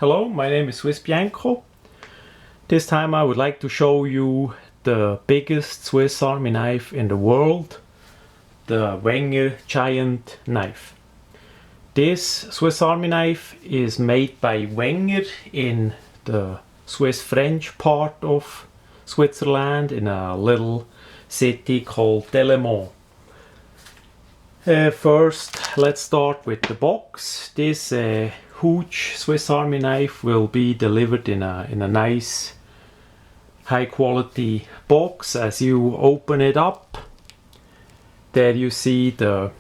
Hello, my name is swissbianco. This time I would like to show you the biggest Swiss Army knife in the world, the Wenger giant knife. This Swiss Army knife is made by Wenger in the Swiss-French part of Switzerland in a little city called Delémont. First, let's start with the box. This huge Swiss Army knife will be delivered in a nice high quality box. As you open it up, there you see the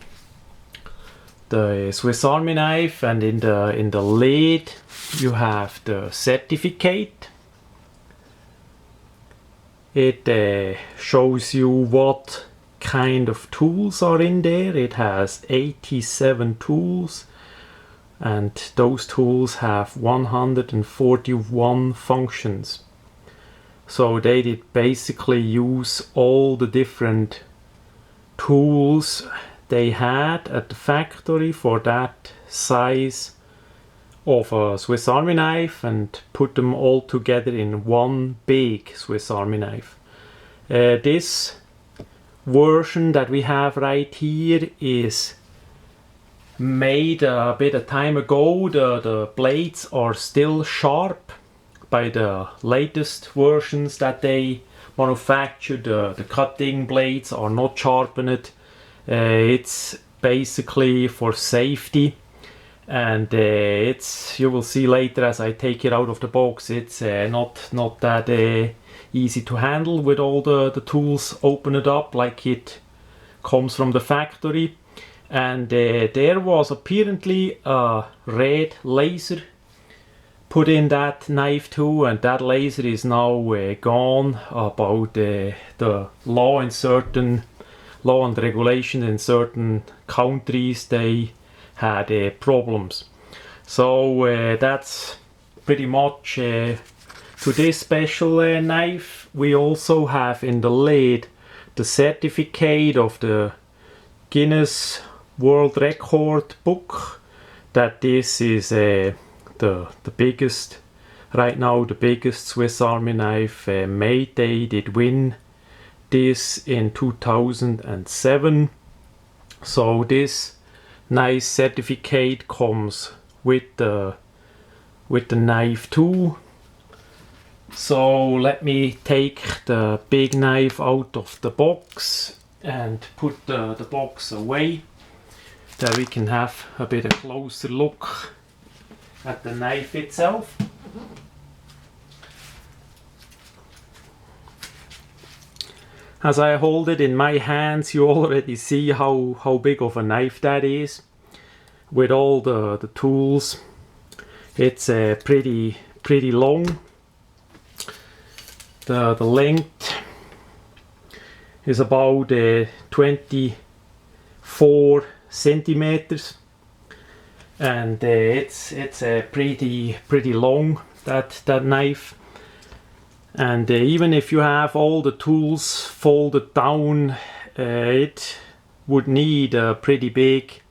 Swiss Army knife, and in the lid you have the certificate. It shows you what kind of tools are in there. It has 87 tools, and those tools have 141 functions. So they did basically use all the different tools they had at the factory for that size of a Swiss Army knife and put them all together in one big Swiss Army knife. This version that we have right here is made a bit of time ago. The blades are still sharp. By the latest versions that they manufactured, the cutting blades are not sharpened. It's basically for safety, and you will see later as I take it out of the box, it's not that easy to handle with all the tools opened up like it comes from the factory. And there was apparently a red laser put in that knife too, and that laser is now gone. About the law and regulation in certain countries, they had problems. So that's pretty much to this special knife. We also have in the lid the certificate of the Guinness World Record book that this is the biggest, right now the biggest Swiss Army knife made. They did win this in 2007. So this nice certificate comes with the knife too. So let me take the big knife out of the box and put the box away, that we can have a bit of closer look at the knife itself. As I hold it in my hands, you already see how big of a knife that is with all the tools. It's pretty long. The length is about 24 centimeters, and it's pretty long, that knife. And even if you have all the tools folded down, it would need a pretty big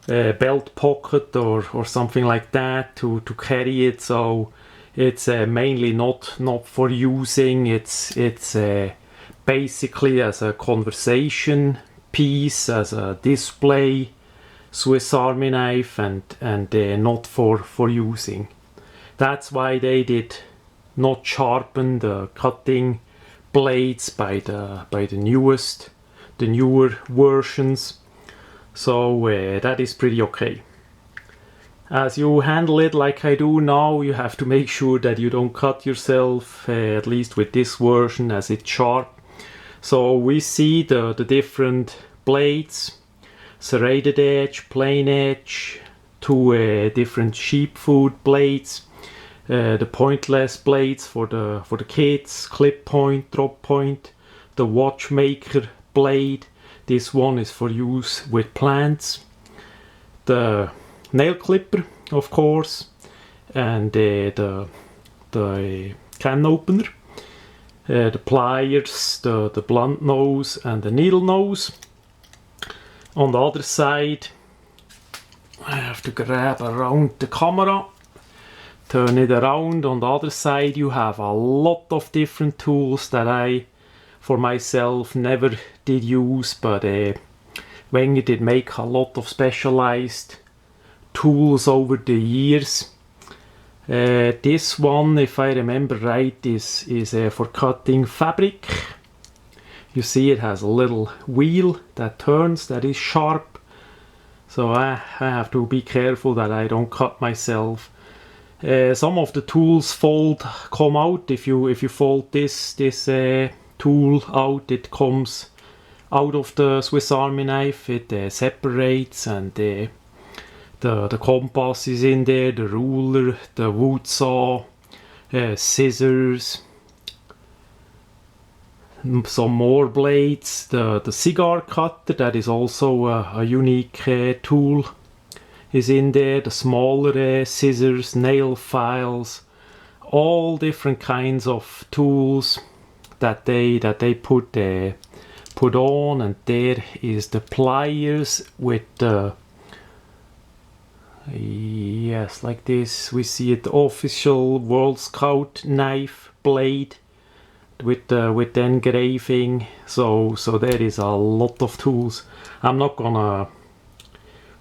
belt pocket or something like that to carry it. So it's mainly not for using. It's basically as a conversation piece, as a display Swiss Army knife, and not for using. That's why they did not sharpen the cutting blades by the newer versions. So that is pretty okay. As you handle it like I do now, you have to make sure that you don't cut yourself, at least with this version, as it's sharp. So we see the different blades: serrated edge, plain edge, two different sheep food blades, the pointless blades for the kids, clip point, drop point, the watchmaker blade. This one is for use with plants. The nail clipper, of course, and the can opener, the pliers, the blunt nose and the needle nose. On the other side, I have to grab around the camera. turn it around. On the other side you have a lot of different tools that I for myself never did use, but Wenger did make a lot of specialized tools over the years. This one, if I remember right, is for cutting fabric. You see it has a little wheel that turns, that is sharp. So I have to be careful that I don't cut myself. Some of the tools come out. If you fold this tool out, it comes out of the Swiss Army knife. It separates, and the compass is in there, the ruler, the wood saw, scissors, some more blades, the cigar cutter, that is also a unique tool, is in there, the smaller scissors, nail files, all different kinds of tools that they put on. And there is the pliers with the yes, like this. We see it, the official World Scout knife blade with the engraving. So there is a lot of tools. I'm not gonna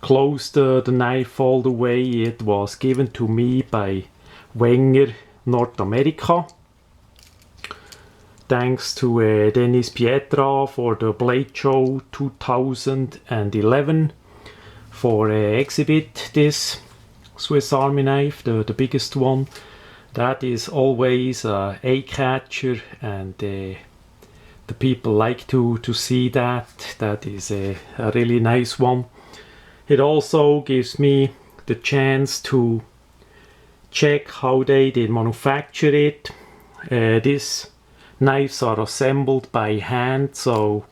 close the knife all the way. It was given to me by Wenger North America. Thanks to Dennis Pietra for the Blade Show 2011 for exhibit this Swiss Army knife, the biggest one. That is always a eye-catcher, and the people like to see that. That is a really nice one. It also gives me the chance to check how they did manufacture it. These knives are assembled by hand, so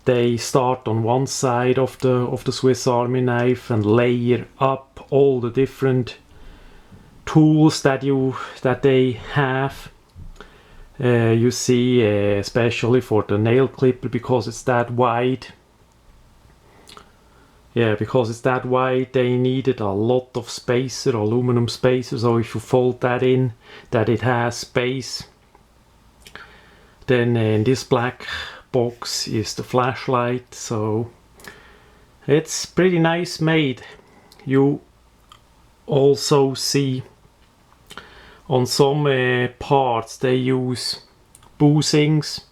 they start on one side of the Swiss Army knife and layer up all the different tools that they have. You see, especially for the nail clipper, because it's that wide. Yeah, because it's that wide, they needed a lot of spacer, aluminum spacer. So if you fold that in, that it has space. Then in this black box is the flashlight, so it's pretty nice made. You also see on some parts they use boosings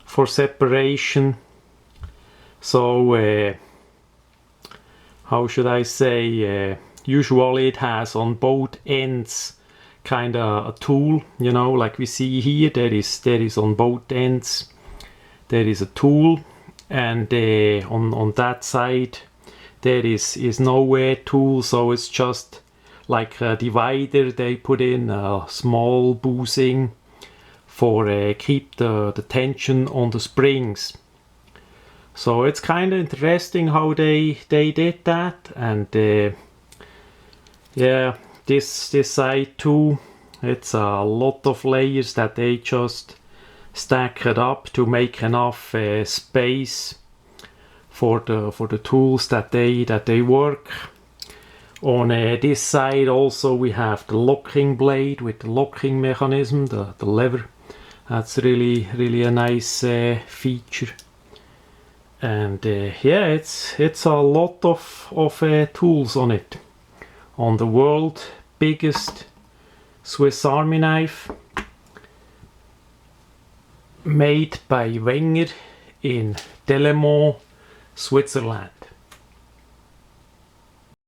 for separation. So how should I say, usually it has on both ends kind of a tool, you know, like we see here. There is on both ends there is a tool, and on that side there is no tool, so it's just like a divider. They put in a small boosing for keep the tension on the springs. So it's kind of interesting how they did that. And yeah, this side too, it's a lot of layers that they just stack it up to make enough space for the tools that they work. On this side also we have the locking blade with the locking mechanism, the lever. That's really a nice feature. And yeah, it's a lot of tools on it. On the world biggest Swiss Army knife, made by Wenger in Delemont, Switzerland.